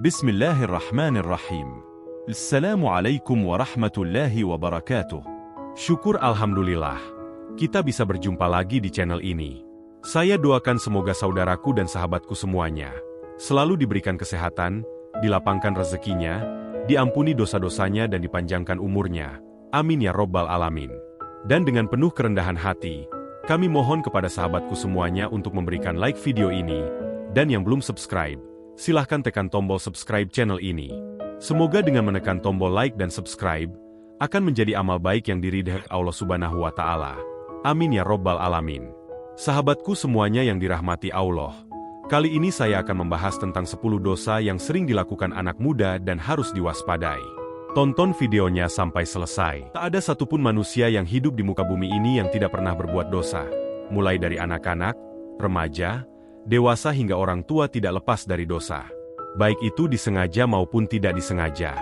Bismillahirrahmanirrahim. Assalamualaikum warahmatullahi wabarakatuh. Syukur alhamdulillah, kita bisa berjumpa lagi di channel ini. Saya doakan semoga saudaraku dan sahabatku semuanya selalu diberikan kesehatan, dilapangkan rezekinya, diampuni dosa-dosanya dan dipanjangkan umurnya. Amin ya robbal alamin. Dan dengan penuh kerendahan hati, kami mohon kepada sahabatku semuanya untuk memberikan like video ini, dan yang belum subscribe, silahkan tekan tombol subscribe channel ini. Semoga dengan menekan tombol like dan subscribe, akan menjadi amal baik yang diridhai Allah Subhanahu wa Ta'ala. Amin ya robbal alamin. Sahabatku semuanya yang dirahmati Allah, kali ini saya akan membahas tentang 10 dosa yang sering dilakukan anak muda dan harus diwaspadai. Tonton videonya sampai selesai. Tak ada satupun manusia yang hidup di muka bumi ini yang tidak pernah berbuat dosa. Mulai dari anak-anak, remaja, dewasa hingga orang tua tidak lepas dari dosa. Baik itu disengaja maupun tidak disengaja.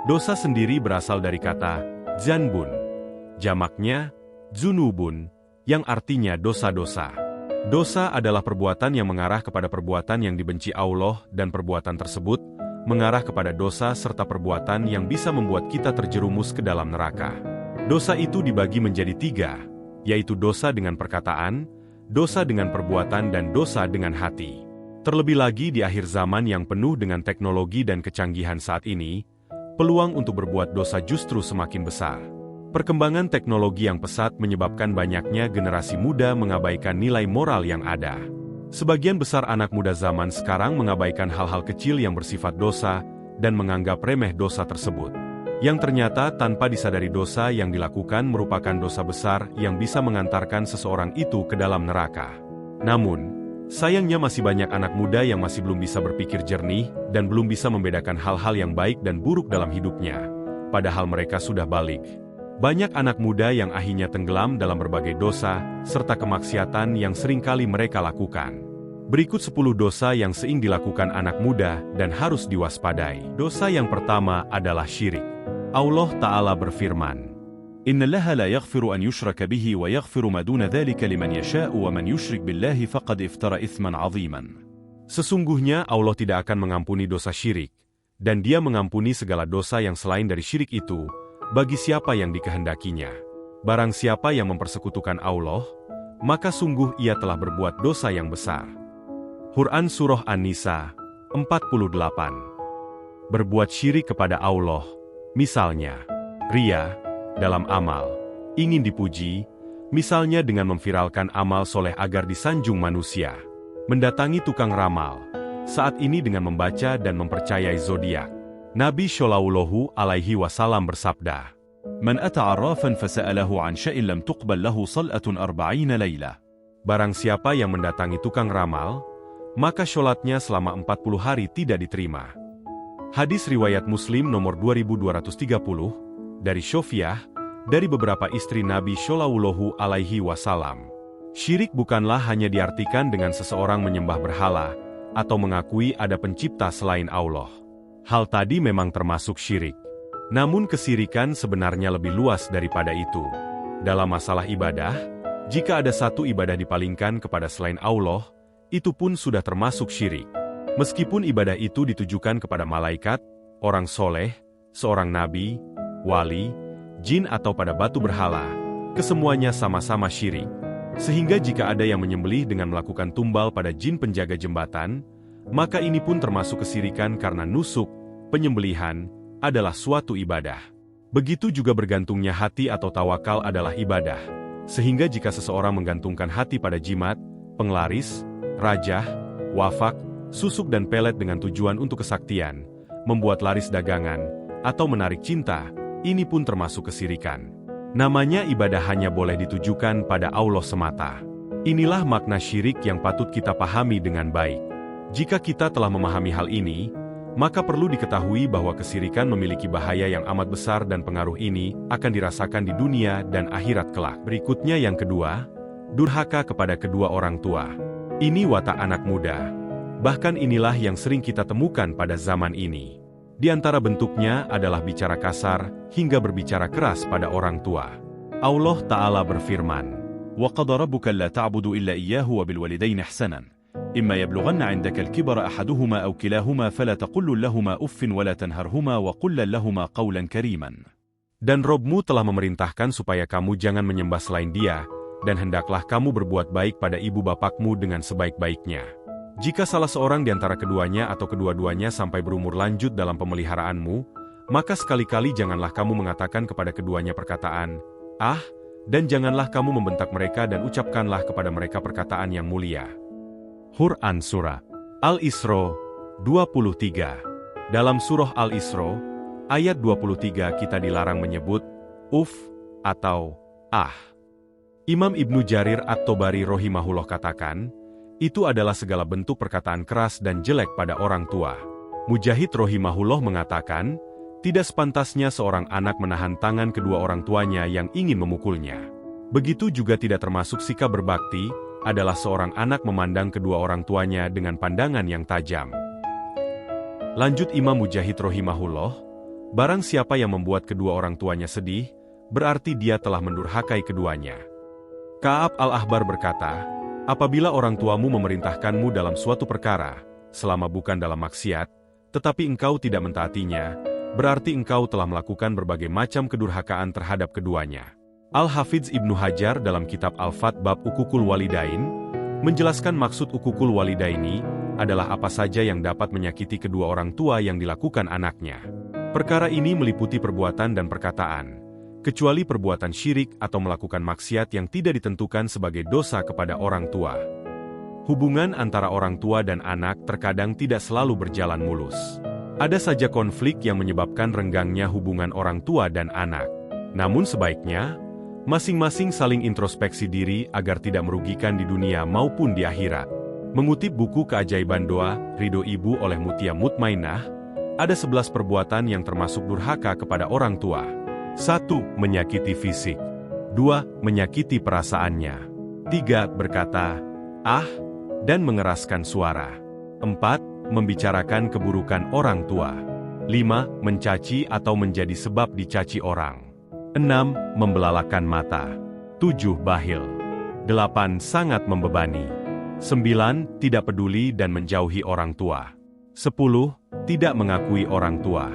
Dosa sendiri berasal dari kata zanbun. Jamaknya zunubun, yang artinya dosa-dosa. Dosa adalah perbuatan yang mengarah kepada perbuatan yang dibenci Allah, dan perbuatan tersebut mengarah kepada dosa serta perbuatan yang bisa membuat kita terjerumus ke dalam neraka. Dosa itu dibagi menjadi 3, yaitu dosa dengan perkataan, dosa dengan perbuatan dan dosa dengan hati. Terlebih lagi di akhir zaman yang penuh dengan teknologi dan kecanggihan saat ini, peluang untuk berbuat dosa justru semakin besar. Perkembangan teknologi yang pesat menyebabkan banyaknya generasi muda mengabaikan nilai moral yang ada. Sebagian besar anak muda zaman sekarang mengabaikan hal-hal kecil yang bersifat dosa dan menganggap remeh dosa tersebut. Yang ternyata tanpa disadari dosa yang dilakukan merupakan dosa besar yang bisa mengantarkan seseorang itu ke dalam neraka. Namun, sayangnya masih banyak anak muda yang masih belum bisa berpikir jernih dan belum bisa membedakan hal-hal yang baik dan buruk dalam hidupnya, padahal mereka sudah balik. Banyak anak muda yang akhirnya tenggelam dalam berbagai dosa serta kemaksiatan yang seringkali mereka lakukan. Berikut 10 dosa yang sering dilakukan anak muda dan harus diwaspadai. Dosa yang pertama adalah syirik. Allah Ta'ala berfirman, Innallaha la yaghfiru an yushraka bihi wa yaghfiru ma duna dhalika liman yasha'u wa man yushrik billahi faqad iftara ithman 'aziman. Sesungguhnya Allah tidak akan mengampuni dosa syirik, dan Dia mengampuni segala dosa yang selain dari syirik itu, bagi siapa yang dikehendakinya. Barang siapa yang mempersekutukan Allah, maka sungguh ia telah berbuat dosa yang besar. Quran Surah An-Nisa 48. Berbuat syirik kepada Allah, misalnya ria dalam amal, ingin dipuji, misalnya dengan memviralkan amal soleh agar disanjung manusia, mendatangi tukang ramal, saat ini dengan membaca dan mempercayai zodiak. Nabi Shallallahu Alaihi Wasallam bersabda, Man ata'arrafan fasa'alahu an syai'in lam tuqbal lahu sal'atun 40 laylah. Barang siapa yang mendatangi tukang ramal, maka sholatnya selama 40 hari tidak diterima. Hadis riwayat Muslim nomor 2230, dari Sofiyah, dari beberapa istri Nabi Shallallahu Alaihi Wasallam. Syirik bukanlah hanya diartikan dengan seseorang menyembah berhala, atau mengakui ada pencipta selain Allah. Hal tadi memang termasuk syirik. Namun kesyirikan sebenarnya lebih luas daripada itu. Dalam masalah ibadah, jika ada satu ibadah dipalingkan kepada selain Allah, itu pun sudah termasuk syirik. Meskipun ibadah itu ditujukan kepada malaikat, orang soleh, seorang nabi, wali, jin atau pada batu berhala, kesemuanya sama-sama syirik. Sehingga jika ada yang menyembelih dengan melakukan tumbal pada jin penjaga jembatan, maka ini pun termasuk kesyirikan karena nusuk, penyembelihan, adalah suatu ibadah. Begitu juga bergantungnya hati atau tawakal adalah ibadah. Sehingga jika seseorang menggantungkan hati pada jimat, penglaris, rajah, wafak, susuk dan pelet dengan tujuan untuk kesaktian, membuat laris dagangan, atau menarik cinta, ini pun termasuk kesyirikan. Namanya ibadah hanya boleh ditujukan pada Allah semata. Inilah makna syirik yang patut kita pahami dengan baik. Jika kita telah memahami hal ini, maka perlu diketahui bahwa kesyirikan memiliki bahaya yang amat besar dan pengaruh ini akan dirasakan di dunia dan akhirat kelak. Berikutnya yang kedua, durhaka kepada kedua orang tua. Ini watak anak muda. Bahkan inilah yang sering kita temukan pada zaman ini. Di antara bentuknya adalah bicara kasar hingga berbicara keras pada orang tua. Allah Ta'ala berfirman, وَقَضَى رَبُّكَ أَلَّا تَعْبُدُوا إِلَّا إِيَّاهُ وَبِالْوَالِدَيْنِ إِحْسَانًا إما يبلغن عندك الكبر أحدهما أو كلاهما فلا تقل لهما أف ولا تنهرهما وقل لهما قولا كريما. Dan Robmu telah memerintahkan supaya kamu jangan menyembah selain Dia, dan hendaklah kamu berbuat baik pada ibu bapakmu dengan sebaik-baiknya. Jika salah seorang di antara keduanya atau kedua-duanya sampai berumur lanjut dalam pemeliharaanmu, maka sekali-kali janganlah kamu mengatakan kepada keduanya perkataan, "Ah," dan janganlah kamu membentak mereka dan ucapkanlah kepada mereka perkataan yang mulia. Quran Surah Al-Isra 23. Dalam surah Al-Isra, ayat 23 kita dilarang menyebut "uf" atau "ah". Imam Ibnu Jarir At-Tobari rahimahullah katakan, itu adalah segala bentuk perkataan keras dan jelek pada orang tua. Mujahid rahimahullah mengatakan, tidak sepantasnya seorang anak menahan tangan kedua orang tuanya yang ingin memukulnya. Begitu juga tidak termasuk sikap berbakti, adalah seorang anak memandang kedua orang tuanya dengan pandangan yang tajam. Lanjut Imam Mujahid rahimahullah, barang siapa yang membuat kedua orang tuanya sedih, berarti dia telah mendurhakai keduanya. Ka'ab al-Ahbar berkata, apabila orang tuamu memerintahkanmu dalam suatu perkara, selama bukan dalam maksiat, tetapi engkau tidak mentaatinya, berarti engkau telah melakukan berbagai macam kedurhakaan terhadap keduanya. Al-Hafidz Ibnu Hajar dalam kitab Al-Fath bab Uququl Walidain, menjelaskan maksud Uququl Walidaini adalah apa saja yang dapat menyakiti kedua orang tua yang dilakukan anaknya. Perkara ini meliputi perbuatan dan perkataan, kecuali perbuatan syirik atau melakukan maksiat yang tidak ditentukan sebagai dosa kepada orang tua. Hubungan antara orang tua dan anak terkadang tidak selalu berjalan mulus. Ada saja konflik yang menyebabkan renggangnya hubungan orang tua dan anak. Namun sebaiknya, masing-masing saling introspeksi diri agar tidak merugikan di dunia maupun di akhirat. Mengutip buku Keajaiban Doa, Ridho Ibu oleh Mutia Mutmainah, ada 11 perbuatan yang termasuk durhaka kepada orang tua. 1. Menyakiti fisik. 2. Menyakiti perasaannya. 3. Berkata, "ah," dan mengeraskan suara. 4. Membicarakan keburukan orang tua. 5. Mencaci atau menjadi sebab dicaci orang. 6. Membelalakan mata. 7. Bakhil. 8. Sangat membebani. 9. Tidak peduli dan menjauhi orang tua. 10. Tidak mengakui orang tua.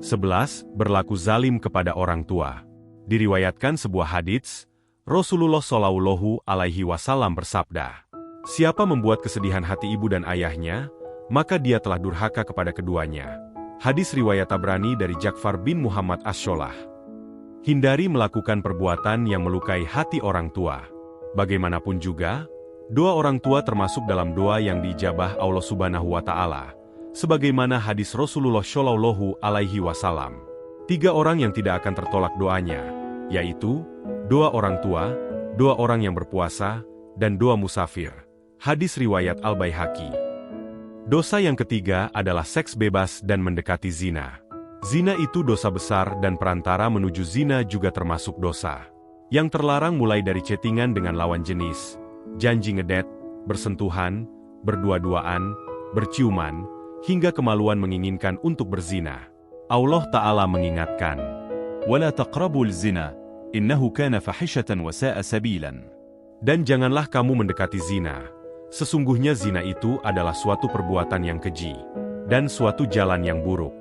11. Berlaku zalim kepada orang tua. Diriwayatkan sebuah hadits, Rasulullah Shallallahu Alaihi Wasallam bersabda, siapa membuat kesedihan hati ibu dan ayahnya, maka dia telah durhaka kepada keduanya. Hadis riwayat Tabrani dari Ja'far bin Muhammad As-Sholah. Hindari melakukan perbuatan yang melukai hati orang tua. Bagaimanapun juga, doa orang tua termasuk dalam doa yang diijabah Allah Subhanahu wa Ta'ala. Sebagaimana hadis Rasulullah Shallallahu Alaihi Wasallam. 3 orang yang tidak akan tertolak doanya, yaitu doa orang tua, doa orang yang berpuasa, dan doa musafir. Hadis riwayat Al-Baihaqi. Dosa yang ketiga adalah seks bebas dan mendekati zina. Zina itu dosa besar dan perantara menuju zina juga termasuk dosa. Yang terlarang mulai dari chattingan dengan lawan jenis, janji ngedet, bersentuhan, berdua-duaan, berciuman, hingga kemaluan menginginkan untuk berzina. Allah Ta'ala mengingatkan, "Wala taqrabul zina, innahu kana fahishatan wa sa'a sabilan." Dan janganlah kamu mendekati zina. Sesungguhnya zina itu adalah suatu perbuatan yang keji, dan suatu jalan yang buruk.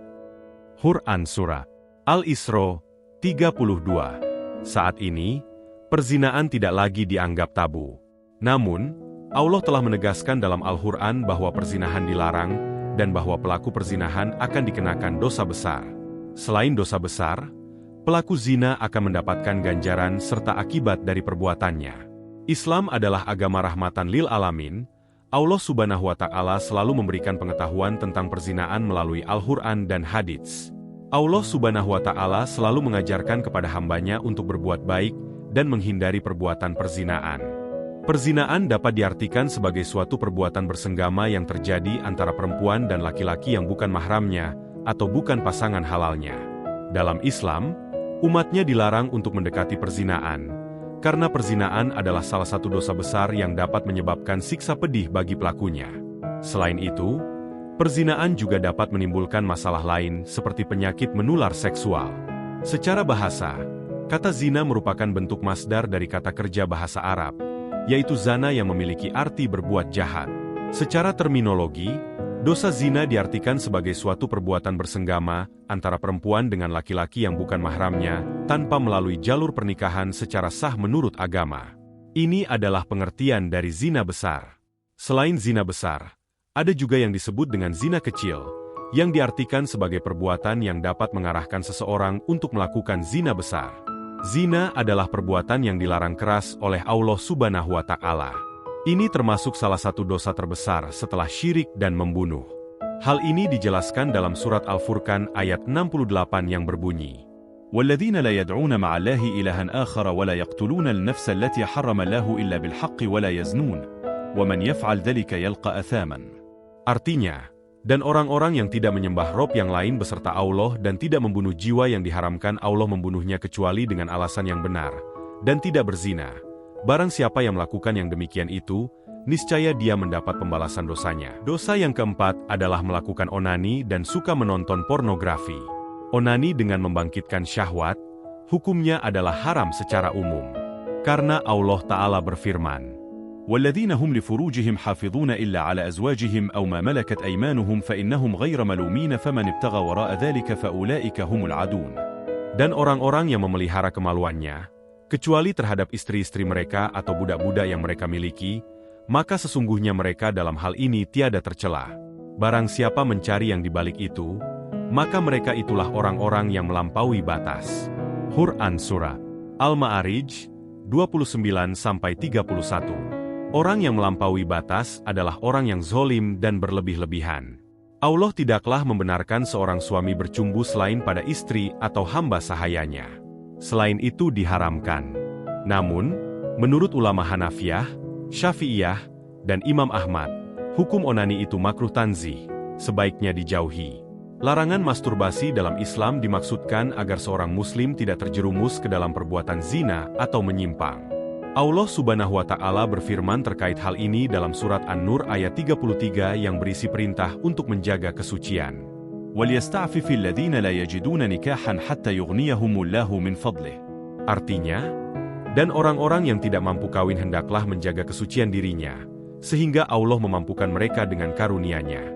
Quran Surah Al-Isra 32. Saat ini, perzinaan tidak lagi dianggap tabu. Namun, Allah telah menegaskan dalam Al-Quran bahwa perzinahan dilarang, dan bahwa pelaku perzinahan akan dikenakan dosa besar. Selain dosa besar, pelaku zina akan mendapatkan ganjaran serta akibat dari perbuatannya. Islam adalah agama rahmatan lil alamin. Allah Subhanahu wa Ta'ala selalu memberikan pengetahuan tentang perzinaan melalui Al-Quran dan hadits. Allah Subhanahu wa Ta'ala selalu mengajarkan kepada hambanya untuk berbuat baik dan menghindari perbuatan perzinaan. Perzinaan dapat diartikan sebagai suatu perbuatan bersenggama yang terjadi antara perempuan dan laki-laki yang bukan mahramnya atau bukan pasangan halalnya. Dalam Islam, umatnya dilarang untuk mendekati perzinaan, karena perzinaan adalah salah satu dosa besar yang dapat menyebabkan siksa pedih bagi pelakunya. Selain itu, perzinaan juga dapat menimbulkan masalah lain seperti penyakit menular seksual. Secara bahasa, kata zina merupakan bentuk masdar dari kata kerja bahasa Arab, yaitu zana yang memiliki arti berbuat jahat. Secara terminologi, dosa zina diartikan sebagai suatu perbuatan bersenggama antara perempuan dengan laki-laki yang bukan mahramnya, tanpa melalui jalur pernikahan secara sah menurut agama. Ini adalah pengertian dari zina besar. Selain zina besar, ada juga yang disebut dengan zina kecil, yang diartikan sebagai perbuatan yang dapat mengarahkan seseorang untuk melakukan zina besar. Zina adalah perbuatan yang dilarang keras oleh Allah Subhanahu wa Ta'ala. Ini termasuk salah satu dosa terbesar setelah syirik dan membunuh. Hal ini dijelaskan dalam surat Al-Furqan ayat 68 yang berbunyi, وَالَّذِينَ لَا يَدْعُونَ مَعَ اللَّهِ إِلَهًا آخَرَ وَلَا يَقْتُلُونَ النَّفْسَ الَّتِي حَرَّمَ اللَّهُ إِلَّا بِالْحَقِّ وَلَا يَزْنُونَ وَمَنْ يَفْعَلْ ذَلِكَ يَلْقَ أَثَامًا. Artinya, dan orang-orang yang tidak menyembah rob yang lain beserta Allah dan tidak membunuh jiwa yang diharamkan Allah membunuhnya kecuali dengan alasan yang benar, dan tidak berzina. Barang siapa yang melakukan yang demikian itu, niscaya dia mendapat pembalasan dosanya. Dosa yang keempat adalah melakukan onani dan suka menonton pornografi. Onani dengan membangkitkan syahwat, hukumnya adalah haram secara umum. Karena Allah Ta'ala berfirman, وَالَّذِينَ هُمْ لِفُرُوجِهِمْ حَافِظُونَ إِلَّا عَلَى أَزْوَاجِهِمْ أَوْ مَا مَلَكَتْ أَيْمَانُهُمْ فَإِنَّهُمْ غَيْرَ مَلُومِينَ فَمَنِ ابْتَغَى وَرَاءَ ذَلِكَ فَأُولَئِكَ هُمُ الْعَادُونَ. Dan orang-orang yang memelihara kemaluannya, kecuali terhadap istri-istri mereka atau budak-budak yang mereka miliki, maka sesungguhnya mereka dalam hal ini tiada tercela. Barang siapa mencari yang dibalik itu, maka mereka itulah orang-orang yang melampaui batas. Quran Surat Al-Ma'arij 29-31. Orang yang melampaui batas adalah orang yang zolim dan berlebih-lebihan. Allah tidaklah membenarkan seorang suami bercumbu selain pada istri atau hamba sahayanya. Selain itu diharamkan. Namun, menurut ulama Hanafiyah, Syafi'iyah, dan Imam Ahmad, hukum onani itu makruh tanzih, sebaiknya dijauhi. Larangan masturbasi dalam Islam dimaksudkan agar seorang muslim tidak terjerumus ke dalam perbuatan zina atau menyimpang. Allah Subhanahu wa Ta'ala berfirman terkait hal ini dalam surat An-Nur ayat 33 yang berisi perintah untuk menjaga kesucian. وَلْيَسْتَعْفِفِ الَّذِينَ لَا يَجِدُونَ نِكَاحًا حَتَّى يُغْنِيَهُمُ اللَّهُ مِنْ فَضْلِهِ. Artinya, dan orang-orang yang tidak mampu kawin hendaklah menjaga kesucian dirinya, sehingga Allah memampukan mereka dengan karunia-Nya.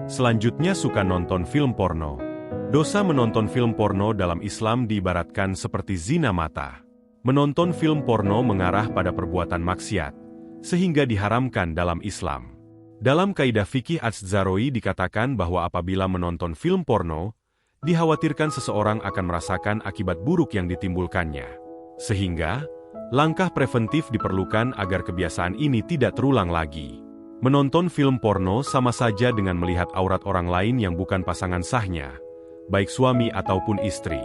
Selanjutnya suka nonton film porno. Dosa menonton film porno dalam Islam diibaratkan seperti zina mata. Menonton film porno mengarah pada perbuatan maksiat, sehingga diharamkan dalam Islam. Dalam kaidah fikih Az-Zaroi dikatakan bahwa apabila menonton film porno, dikhawatirkan seseorang akan merasakan akibat buruk yang ditimbulkannya. Sehingga, langkah preventif diperlukan agar kebiasaan ini tidak terulang lagi. Menonton film porno sama saja dengan melihat aurat orang lain yang bukan pasangan sahnya, baik suami ataupun istri.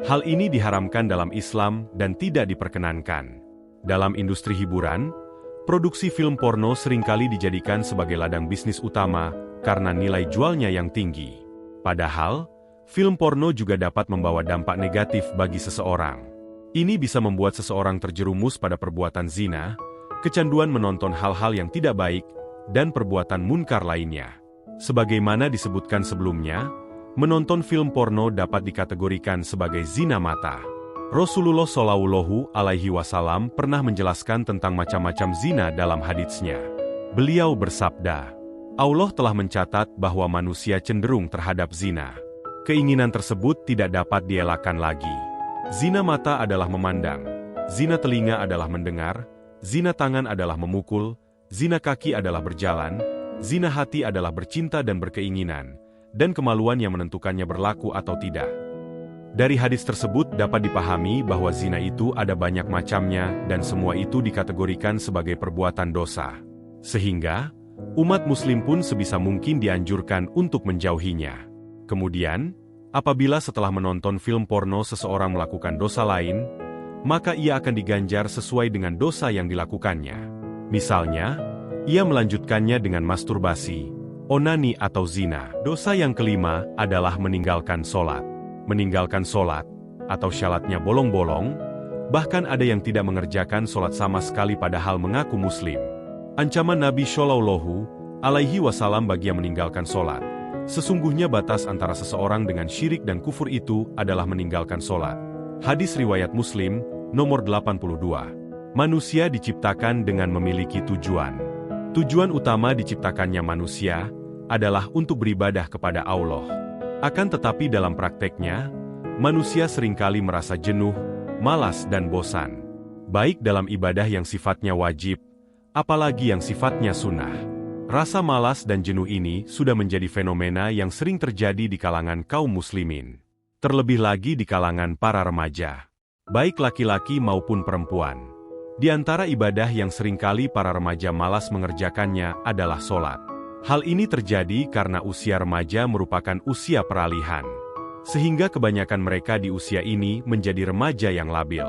Hal ini diharamkan dalam Islam dan tidak diperkenankan. Dalam industri hiburan, produksi film porno seringkali dijadikan sebagai ladang bisnis utama karena nilai jualnya yang tinggi. Padahal, film porno juga dapat membawa dampak negatif bagi seseorang. Ini bisa membuat seseorang terjerumus pada perbuatan zina, kecanduan menonton hal-hal yang tidak baik, dan perbuatan munkar lainnya. Sebagaimana disebutkan sebelumnya, menonton film porno dapat dikategorikan sebagai zina mata. Rasulullah Shallallahu Alaihi Wasallam pernah menjelaskan tentang macam-macam zina dalam haditsnya. Beliau bersabda, Allah telah mencatat bahwa manusia cenderung terhadap zina. Keinginan tersebut tidak dapat dielakkan lagi. Zina mata adalah memandang, zina telinga adalah mendengar, zina tangan adalah memukul, zina kaki adalah berjalan, zina hati adalah bercinta dan berkeinginan, dan kemaluan yang menentukannya berlaku atau tidak. Dari hadis tersebut dapat dipahami bahwa zina itu ada banyak macamnya dan semua itu dikategorikan sebagai perbuatan dosa. Sehingga, umat muslim pun sebisa mungkin dianjurkan untuk menjauhinya. Kemudian, apabila setelah menonton film porno seseorang melakukan dosa lain, maka ia akan diganjar sesuai dengan dosa yang dilakukannya. Misalnya, ia melanjutkannya dengan masturbasi, onani atau zina. Dosa yang kelima adalah meninggalkan sholat. Meninggalkan sholat, atau syalatnya bolong-bolong, bahkan ada yang tidak mengerjakan sholat sama sekali padahal mengaku muslim. Ancaman Nabi Shallallahu Alaihi Wasallam bagi yang meninggalkan sholat. Sesungguhnya batas antara seseorang dengan syirik dan kufur itu adalah meninggalkan sholat. Hadis riwayat Muslim, nomor 82. Manusia diciptakan dengan memiliki tujuan. Tujuan utama diciptakannya manusia adalah untuk beribadah kepada Allah. Akan tetapi dalam prakteknya, manusia seringkali merasa jenuh, malas dan bosan. Baik dalam ibadah yang sifatnya wajib, apalagi yang sifatnya sunnah. Rasa malas dan jenuh ini sudah menjadi fenomena yang sering terjadi di kalangan kaum muslimin. Terlebih lagi di kalangan para remaja, baik laki-laki maupun perempuan. Di antara ibadah yang seringkali para remaja malas mengerjakannya adalah sholat. Hal ini terjadi karena usia remaja merupakan usia peralihan. Sehingga kebanyakan mereka di usia ini menjadi remaja yang labil.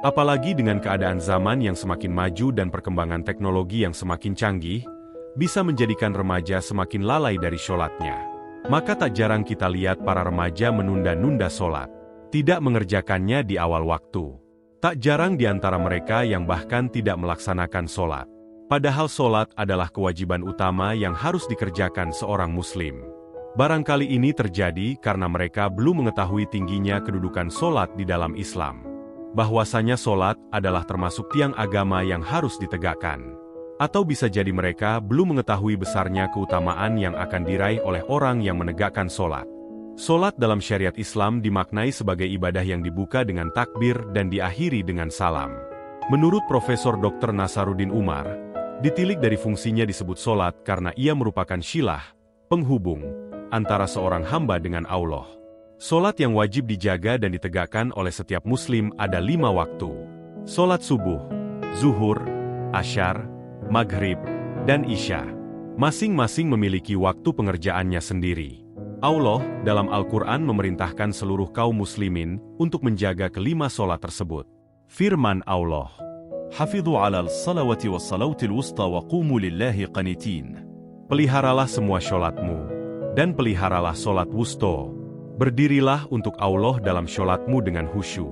Apalagi dengan keadaan zaman yang semakin maju dan perkembangan teknologi yang semakin canggih, bisa menjadikan remaja semakin lalai dari sholatnya. Maka tak jarang kita lihat para remaja menunda-nunda sholat, tidak mengerjakannya di awal waktu. Tak jarang di antara mereka yang bahkan tidak melaksanakan sholat. Padahal sholat adalah kewajiban utama yang harus dikerjakan seorang muslim. Barangkali ini terjadi karena mereka belum mengetahui tingginya kedudukan sholat di dalam Islam. Bahwasanya sholat adalah termasuk tiang agama yang harus ditegakkan. Atau bisa jadi mereka belum mengetahui besarnya keutamaan yang akan diraih oleh orang yang menegakkan sholat. Sholat dalam syariat Islam dimaknai sebagai ibadah yang dibuka dengan takbir dan diakhiri dengan salam. Menurut Profesor Dr. Nasaruddin Umar, ditilik dari fungsinya disebut sholat karena ia merupakan syilah, penghubung, antara seorang hamba dengan Allah. Sholat yang wajib dijaga dan ditegakkan oleh setiap muslim ada 5 waktu. Sholat subuh, zuhur, asyar, maghrib, dan isya. Masing-masing memiliki waktu pengerjaannya sendiri. Allah dalam Al-Quran memerintahkan seluruh kaum muslimin untuk menjaga kelima sholat tersebut. Firman Allah, Hafidhu alal salawati wa salawtil wusta wa qumu lillahi qanitin. Peliharalah semua sholatmu, dan peliharalah sholat wusto. Berdirilah untuk Allah dalam sholatmu dengan khusyuk.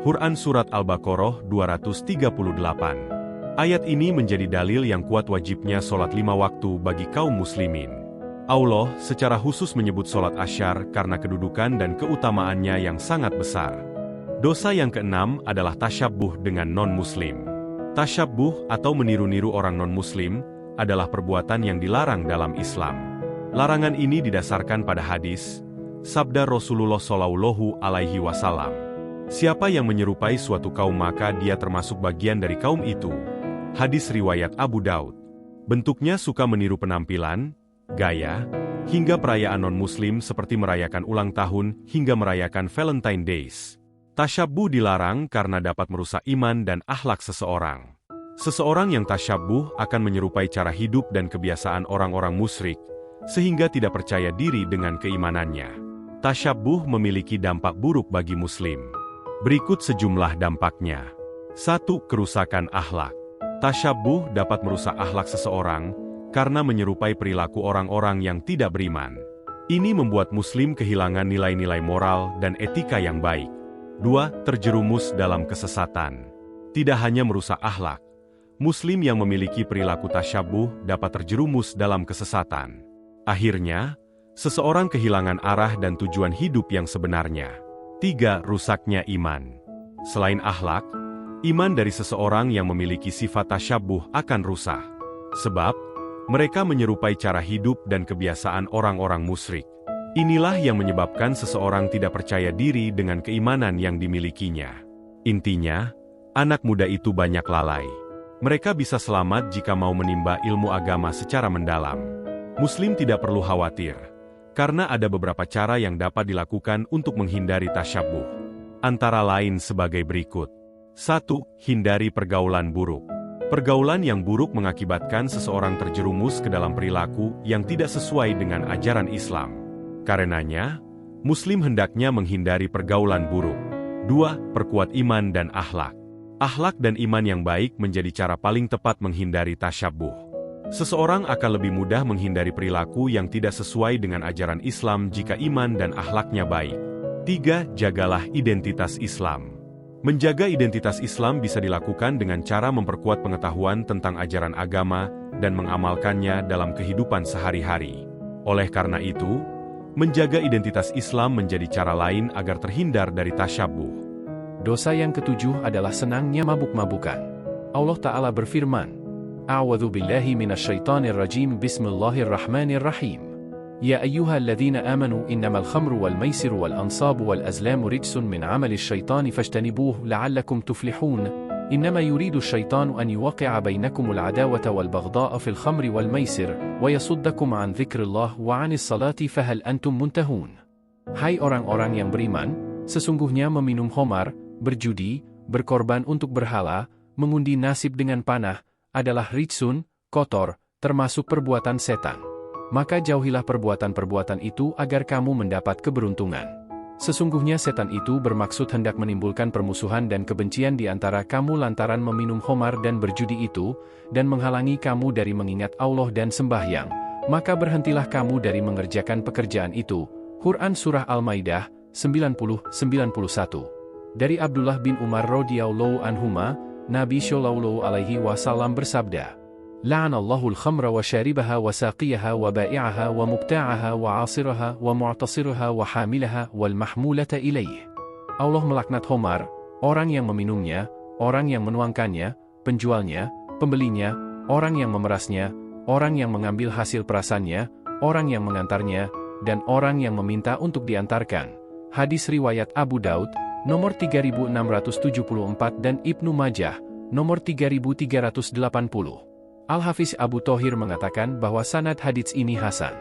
Quran Surat Al-Baqarah 238. Ayat ini menjadi dalil yang kuat wajibnya sholat 5 waktu bagi kaum muslimin. Allah secara khusus menyebut sholat asyar karena kedudukan dan keutamaannya yang sangat besar. Dosa yang keenam adalah tasyabbuh dengan non-muslim. Tasyabbuh atau meniru-niru orang non-muslim adalah perbuatan yang dilarang dalam Islam. Larangan ini didasarkan pada hadis, sabda Rasulullah Shallallahu Alaihi Wasallam. Siapa yang menyerupai suatu kaum maka dia termasuk bagian dari kaum itu. Hadis riwayat Abu Daud. Bentuknya suka meniru penampilan, gaya, hingga perayaan non-muslim seperti merayakan ulang tahun hingga merayakan Valentine Days. Tasyabbuh dilarang karena dapat merusak iman dan akhlak seseorang. Seseorang yang tasyabbuh akan menyerupai cara hidup dan kebiasaan orang-orang musyrik, sehingga tidak percaya diri dengan keimanannya. Tasyabbuh memiliki dampak buruk bagi muslim. Berikut sejumlah dampaknya. 1. Kerusakan akhlak. Tasyabbuh dapat merusak akhlak seseorang, karena menyerupai perilaku orang-orang yang tidak beriman. Ini membuat muslim kehilangan nilai-nilai moral dan etika yang baik. 2. Terjerumus dalam kesesatan. Tidak hanya merusak akhlak, muslim yang memiliki perilaku tasyabbuh dapat terjerumus dalam kesesatan. Akhirnya, seseorang kehilangan arah dan tujuan hidup yang sebenarnya. 3. Rusaknya iman. Selain akhlak, iman dari seseorang yang memiliki sifat tasyabbuh akan rusak. Sebab, mereka menyerupai cara hidup dan kebiasaan orang-orang musyrik. Inilah yang menyebabkan seseorang tidak percaya diri dengan keimanan yang dimilikinya. Intinya, anak muda itu banyak lalai. Mereka bisa selamat jika mau menimba ilmu agama secara mendalam. Muslim tidak perlu khawatir, karena ada beberapa cara yang dapat dilakukan untuk menghindari tasyabbuh. Antara lain sebagai berikut. 1. Hindari pergaulan buruk. Pergaulan yang buruk mengakibatkan seseorang terjerumus ke dalam perilaku yang tidak sesuai dengan ajaran Islam. Karenanya, muslim hendaknya menghindari pergaulan buruk. 2. Perkuat iman dan akhlak. Akhlak dan iman yang baik menjadi cara paling tepat menghindari tasyabbuh. Seseorang akan lebih mudah menghindari perilaku yang tidak sesuai dengan ajaran Islam jika iman dan akhlaknya baik. 3. Jagalah identitas Islam. Menjaga identitas Islam bisa dilakukan dengan cara memperkuat pengetahuan tentang ajaran agama dan mengamalkannya dalam kehidupan sehari-hari. Oleh karena itu, menjaga identitas Islam menjadi cara lain agar terhindar dari tasyabbuh. Dosa yang ketujuh adalah senangnya mabuk-mabukan. Allah Ta'ala berfirman, A'udzu billahi minasyaitonir rajim. Bismillahirrahmanirrahim. Ya ayyuhalladzina amanu innamal khamru wal maisiru wal ansabu wal azlamu rijsun min 'amalis syaitani fajtanibuhu la'allakum tuflihun. Innama yuridu asyaitanu an yuwaqqi'a bainakumul 'adawata wal baghdha'a fil khamri wal maisir wa yasuddakum 'an dzikrillah wa 'anis salati fahal antum muntahun. Hai orang-orang yang beriman, sesungguhnya meminum khamar, berjudi, berkorban untuk berhala, mengundi nasib dengan panah, adalah rijsun, kotor, termasuk perbuatan setan. Maka jauhilah perbuatan-perbuatan itu agar kamu mendapat keberuntungan. Sesungguhnya setan itu bermaksud hendak menimbulkan permusuhan dan kebencian di antara kamu lantaran meminum khamar dan berjudi itu, dan menghalangi kamu dari mengingat Allah dan sembahyang. Maka berhentilah kamu dari mengerjakan pekerjaan itu. Quran Surah Al-Maidah, 90-91. Dari Abdullah bin Umar radhiyallahu anhuma, Nabi Shallallahu alaihi wasallam bersabda, La'anallahu al-khamra wa syaribaha wa saqiyaha wa ba'i'aha wa mubta'aha wa 'asiraha wa mu'tasiraha wa hamilaha wal mahmulata ilaih. Allah melaknat khamar, orang yang meminumnya, orang yang menuangkannya, penjualnya, pembelinya, orang yang memerasnya, orang yang mengambil hasil perasannya, orang yang mengantarnya, dan orang yang meminta untuk diantarkan. Hadis riwayat Abu Daud, nomor 3674 dan Ibnu Majah, nomor 3380. Al-Hafiz Abu Thohir mengatakan bahwa sanad hadits ini hasan.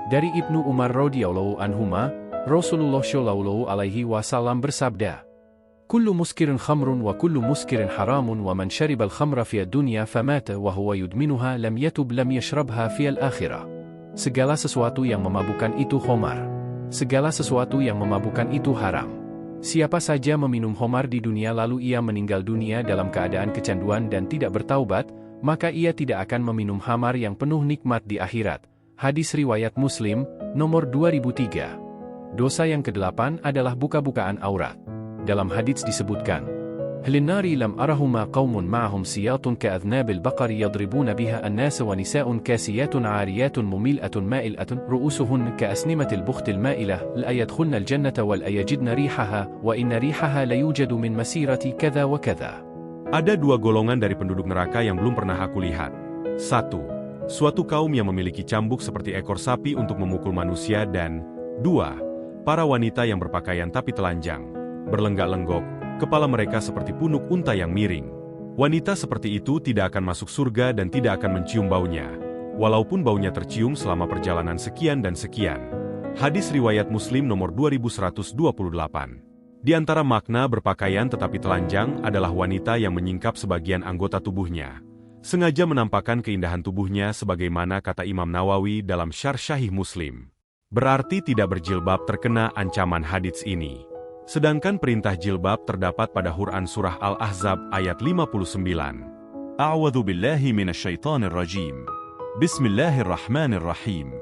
Dari Ibnu Umar radhiyallahu anhuma, Rasulullah shallallahu alaihi wasallam bersabda, Kullu muskirin khamrun wa kullu muskirin haramun wa man syaribal khamra fi dunya famata wa huwa yudminuha lam yatub lam yashrabha fi al-akhirah. Segala sesuatu yang memabukkan itu khamar. Segala sesuatu yang memabukkan itu haram. Siapa saja meminum khamar di dunia lalu ia meninggal dunia dalam keadaan kecanduan dan tidak bertaubat, maka ia tidak akan meminum khamar yang penuh nikmat di akhirat. Hadis riwayat Muslim, nomor 2003. Dosa yang kedelapan adalah buka-bukaan aurat. Dalam hadis disebutkan, Halinnari lam arahuma qawmun ma'ahum siyatun ka'adhnabil baqari yadribuna biha an-nasa wa nisa'un kasiyatun 'ariyatun mumil'atun ma'il'atun ru'usuhun ka'asnimatil bukhtil ma'ilah la yadkhulna al-jannata wal ayajidna rihaha wa inna rihaha la yujadu min masirati kadza wa kadza. Ada dua golongan dari penduduk neraka yang belum pernah aku lihat. 1. Suatu kaum yang memiliki cambuk seperti ekor sapi untuk memukul manusia dan 2. Para wanita yang berpakaian tapi telanjang, berlenggak-lenggok, kepala mereka seperti punuk unta yang miring. Wanita seperti itu tidak akan masuk surga dan tidak akan mencium baunya, walaupun baunya tercium selama perjalanan sekian dan sekian. Hadis riwayat Muslim nomor 2128. Di antara makna berpakaian tetapi telanjang adalah wanita yang menyingkap sebagian anggota tubuhnya, sengaja menampakkan keindahan tubuhnya sebagaimana kata Imam Nawawi dalam Syarh Sahih Muslim. Berarti tidak berjilbab terkena ancaman hadits ini. Sedangkan perintah jilbab terdapat pada Quran Surah Al-Ahzab ayat 59. A'udzu billahi minasyaitonir rajim. Bismillahirrahmanirrahim.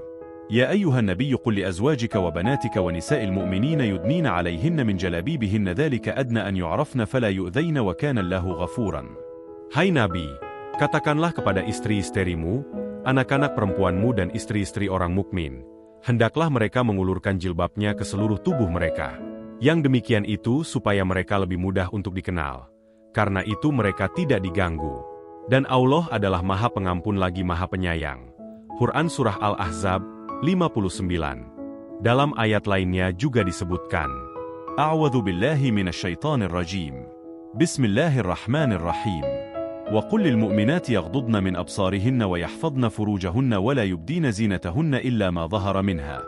يا أيها النبي قل لأزواجك وبناتك ونساء المؤمنين يدنين عليهن من جلابيبهن ذلك أدنى أن يعرفن فلا يؤذين وكان الله غفورا. Hai Nabi, katakanlah kepada istri-istrimu, anak-anak perempuanmu dan istri-istri orang mukmin, hendaklah mereka mengulurkan jilbabnya ke seluruh tubuh mereka. Yang demikian itu supaya mereka lebih mudah untuk dikenal. Karena itu mereka tidak diganggu. Dan Allah adalah Maha Pengampun lagi Maha Penyayang. Quran Surah Al-Ahzab 59. Dalam ayat lainnya juga disebutkan, A'udzu billahi minasyaitonir rajim. Bismillahirrahmanirrahim. Wa qul lil mu'minati yaghdudna min absarihinna wa yahfadna furujahunna wa la yubdina zinatahunna illa ma dhahara minha.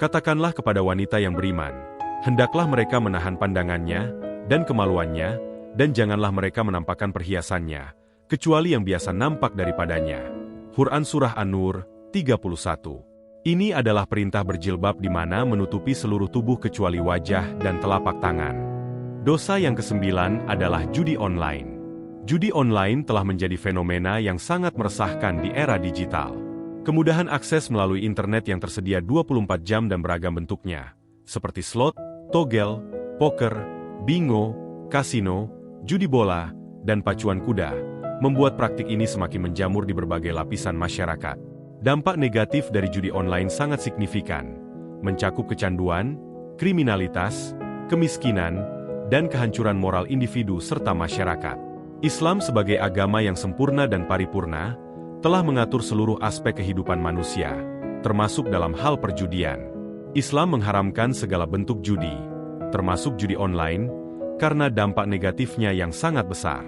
Katakanlah kepada wanita yang beriman, hendaklah mereka menahan pandangannya dan kemaluannya, dan janganlah mereka menampakkan perhiasannya, kecuali yang biasa nampak daripadanya. Quran Surah An-Nur 31. Ini adalah perintah berjilbab di mana menutupi seluruh tubuh kecuali wajah dan telapak tangan. Dosa yang kesembilan adalah judi online. Judi online telah menjadi fenomena yang sangat meresahkan di era digital. Kemudahan akses melalui internet yang tersedia 24 jam dan beragam bentuknya, seperti slot, togel, poker, bingo, kasino, judi bola, dan pacuan kuda, membuat praktik ini semakin menjamur di berbagai lapisan masyarakat. Dampak negatif dari judi online sangat signifikan, mencakup kecanduan, kriminalitas, kemiskinan, dan kehancuran moral individu serta masyarakat. Islam sebagai agama yang sempurna dan paripurna, telah mengatur seluruh aspek kehidupan manusia, termasuk dalam hal perjudian. Islam mengharamkan segala bentuk judi, termasuk judi online, karena dampak negatifnya yang sangat besar.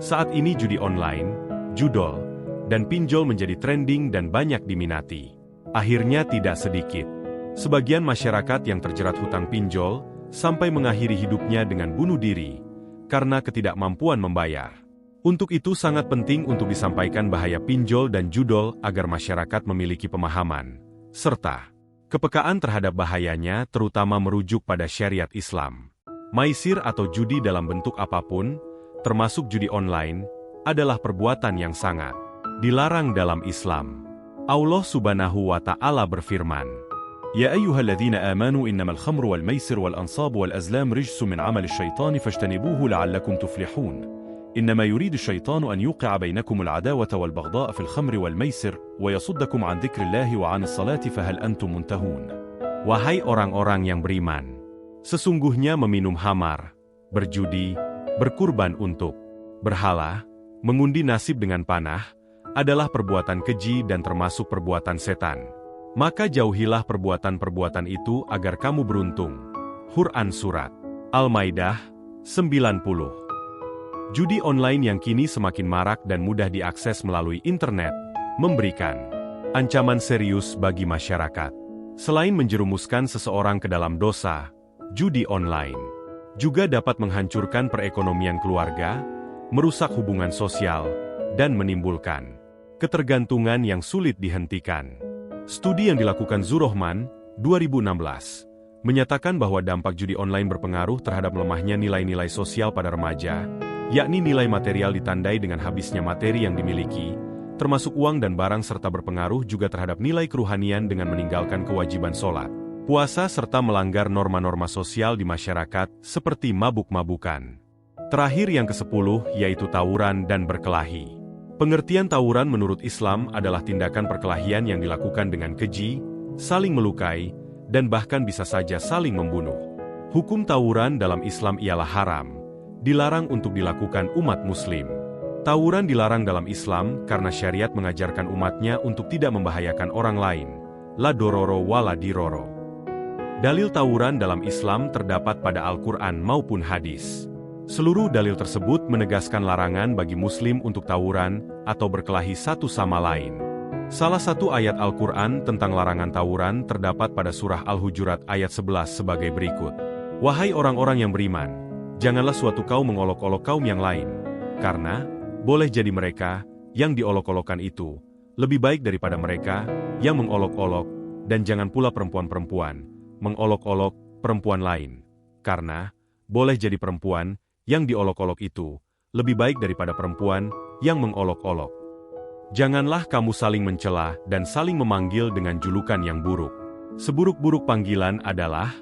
Saat ini judi online, judol, dan pinjol menjadi trending dan banyak diminati. Akhirnya tidak sedikit sebagian masyarakat yang terjerat hutang pinjol sampai mengakhiri hidupnya dengan bunuh diri karena ketidakmampuan membayar. Untuk itu sangat penting untuk disampaikan bahaya pinjol dan judol agar masyarakat memiliki pemahaman, serta kepekaan terhadap bahayanya terutama merujuk pada syariat Islam. Maisir atau judi dalam bentuk apapun, termasuk judi online, adalah perbuatan yang sangat dilarang dalam Islam. Allah Subhanahu wa Ta'ala berfirman, "Ya ayyuhalladzina amanu innamal khamru wal maisir wal ansabu wal azlam rijsun min 'amali syaitani fajtanibuhu la'allakum tuflihun. إنما يريد الشيطان أن يوقع بينكم العداوة والبغضاء في الخمر والميسر ويصدكم عن ذكر الله وعن الصلاة فهل أنتم منتهون." Wahai orang-orang yang beriman, sesungguhnya meminum khamar, berjudi, berkurban untuk berhala, mengundi nasib dengan panah, adalah perbuatan keji dan termasuk perbuatan setan. Maka jauhilah perbuatan-perbuatan itu agar kamu beruntung. Quran Surat Al-Maidah 90. Judi online yang kini semakin marak dan mudah diakses melalui internet, memberikan ancaman serius bagi masyarakat. Selain menjerumuskan seseorang ke dalam dosa, judi online juga dapat menghancurkan perekonomian keluarga, merusak hubungan sosial, dan menimbulkan ketergantungan yang sulit dihentikan. Studi yang dilakukan Zurohman, 2016, menyatakan bahwa dampak judi online berpengaruh terhadap melemahnya nilai-nilai sosial pada remaja, yakni nilai material ditandai dengan habisnya materi yang dimiliki, termasuk uang dan barang serta berpengaruh juga terhadap nilai keruhanian dengan meninggalkan kewajiban sholat, puasa serta melanggar norma-norma sosial di masyarakat seperti mabuk-mabukan. Terakhir yang ke-10 yaitu tawuran dan berkelahi. Pengertian tawuran menurut Islam adalah tindakan perkelahian yang dilakukan dengan keji, saling melukai, dan bahkan bisa saja saling membunuh. Hukum tawuran dalam Islam ialah haram, dilarang untuk dilakukan umat muslim. Tawuran dilarang dalam Islam karena syariat mengajarkan umatnya untuk tidak membahayakan orang lain. La dororo wala diroro. Dalil tawuran dalam Islam terdapat pada Al-Quran maupun hadis. Seluruh dalil tersebut menegaskan larangan bagi muslim untuk tawuran atau berkelahi satu sama lain. Salah satu ayat Al-Quran tentang larangan tawuran terdapat pada surah Al-Hujurat ayat 11 sebagai berikut. Wahai orang-orang yang beriman, janganlah suatu kaum mengolok-olok kaum yang lain, karena boleh jadi mereka yang diolok-olokkan itu lebih baik daripada mereka yang mengolok-olok, dan jangan pula perempuan-perempuan mengolok-olok perempuan lain, karena boleh jadi perempuan yang diolok-olok itu lebih baik daripada perempuan yang mengolok-olok. Janganlah kamu saling mencela dan saling memanggil dengan julukan yang buruk. Seburuk-buruk panggilan adalah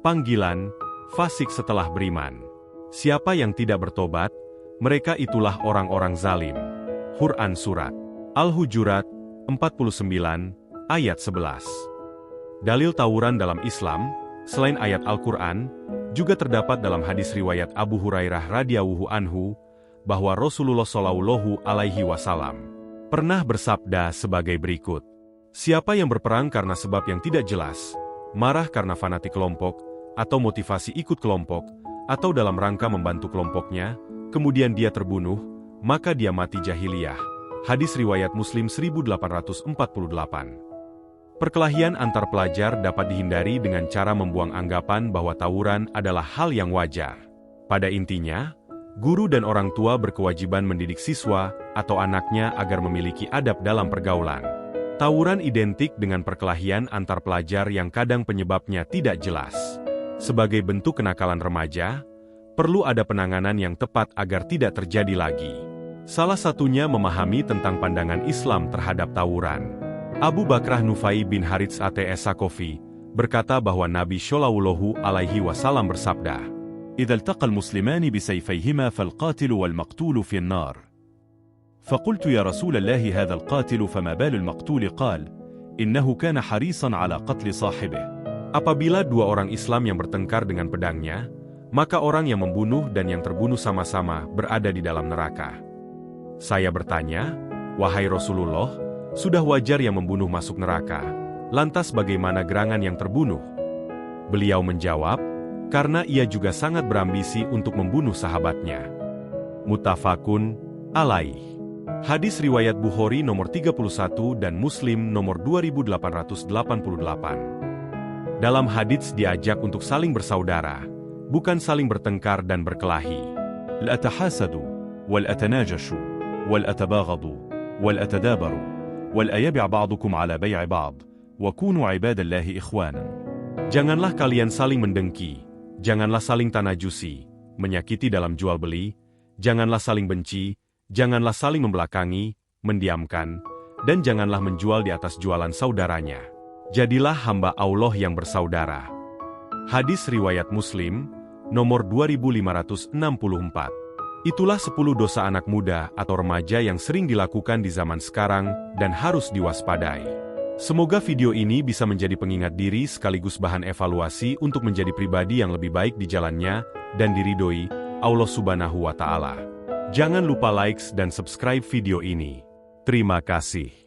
panggilan fasik setelah beriman. Siapa yang tidak bertobat, mereka itulah orang-orang zalim. Quran Surat Al-Hujurat 49, ayat 11. Dalil tawuran dalam Islam, selain ayat Al-Quran, juga terdapat dalam hadis riwayat Abu Hurairah radhiyallahu anhu, bahwa Rasulullah Shallallahu alaihi wasallam pernah bersabda sebagai berikut. Siapa yang berperang karena sebab yang tidak jelas, marah karena fanatik kelompok, atau motivasi ikut kelompok, atau dalam rangka membantu kelompoknya, kemudian dia terbunuh, maka dia mati jahiliyah. Hadis riwayat Muslim 1848. Perkelahian antar pelajar dapat dihindari dengan cara membuang anggapan bahwa tawuran adalah hal yang wajar. Pada intinya, guru dan orang tua berkewajiban mendidik siswa atau anaknya agar memiliki adab dalam pergaulan. Tawuran identik dengan perkelahian antar pelajar yang kadang penyebabnya tidak jelas. Sebagai bentuk kenakalan remaja, perlu ada penanganan yang tepat agar tidak terjadi lagi. Salah satunya memahami tentang pandangan Islam terhadap tawuran. Abu Bakrah Nufai bin Harits ATS Sakofi berkata bahwa Nabi Shallallahu alaihi wasallam bersabda, "Idza iltaqal muslimani bisayfayhima falqatilu wal maqtulu fin nar." فقلت يا رسول الله هذا القاتل فما بال المقتول قال إنه كان حريصا على قتل صاحبه. Apabila dua orang Islam yang bertengkar dengan pedangnya, maka orang yang membunuh dan yang terbunuh sama-sama berada di dalam neraka. Saya bertanya, "Wahai Rasulullah, sudah wajar yang membunuh masuk neraka. Lantas bagaimana gerangan yang terbunuh?" Beliau menjawab, "Karena ia juga sangat berambisi untuk membunuh sahabatnya." Muttafaqun alaih. Hadis riwayat Bukhari nomor 31 dan Muslim nomor 2888. Dalam hadits diajak untuk saling bersaudara, bukan saling bertengkar dan berkelahi. La tahasadu, wal atanajashu, wal atabaghadu, wal atadabaru, wal ayabi' ba'dukum ala bay'i ba'd, wa kunu ibadallahi ikhwanan. Janganlah kalian saling mendengki, janganlah saling tanajusi, menyakiti dalam jual beli, janganlah saling benci, janganlah saling membelakangi, mendiamkan, dan janganlah menjual di atas jualan saudaranya. Jadilah hamba Allah yang bersaudara. Hadis riwayat Muslim, nomor 2564. Itulah 10 dosa anak muda atau remaja yang sering dilakukan di zaman sekarang dan harus diwaspadai. Semoga video ini bisa menjadi pengingat diri sekaligus bahan evaluasi untuk menjadi pribadi yang lebih baik di jalannya dan diridhoi Allah Subhanahu wa Ta'ala. Jangan lupa like dan subscribe video ini. Terima kasih.